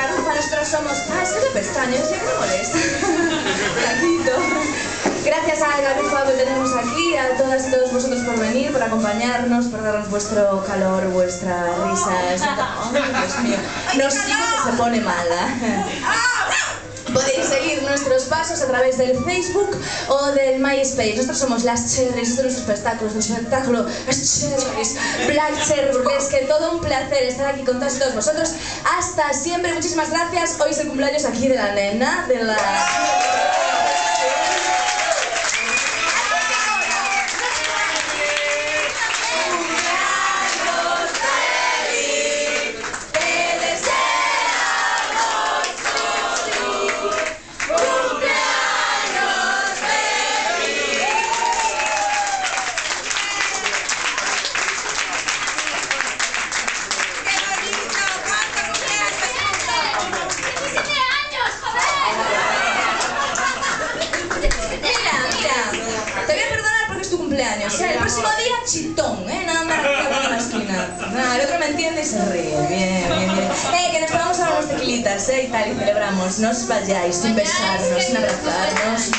Carrufa, nosotros somos... Ah, es que me pestaño, es que me molesta. Ratito. Gracias a Carrufa que tenemos aquí, a todas y todos vosotros por venir, por acompañarnos, por darnos vuestro calor, vuestra risa. Oh, Dios mío, nos sigue que se pone mala. Podéis seguir nuestros pasos a través del Facebook o del MySpace. Nosotros somos las Cherries, esto es nuestro espectáculo, las Cherries, Black Cherry Burlesque. Todo un placer estar aquí con todos y todos vosotros. Hasta siempre, muchísimas gracias. Hoy es el cumpleaños aquí de la nena, de la... El próximo día, chitón, no andar aquí en la esquina. El otro me entiende y se ríe. Bien. Que nos tomamos ahora unos tequilitas, y tal, y celebramos. No os vayáis sin besarnos, sin abrazarnos.